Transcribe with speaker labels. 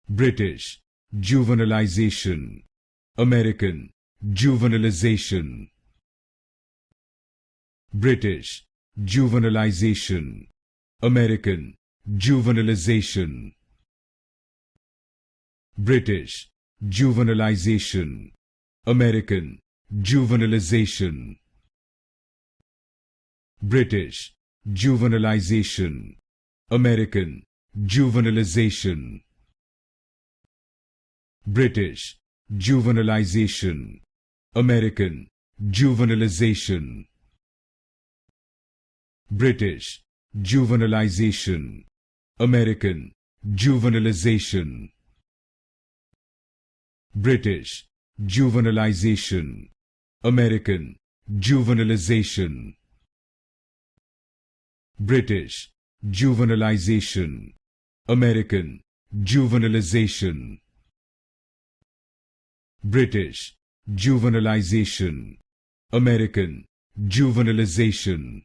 Speaker 1: British juvenilization, American juvenilization. British juvenilization, American juvenilization. British juvenilization, American juvenilization. British juvenilization, American juvenilization. British juvenilization, American juvenilization. British juvenilization, American juvenilization. British juvenilization, American juvenilization. British juvenilization, American juvenilization. British juvenilization, American juvenilization.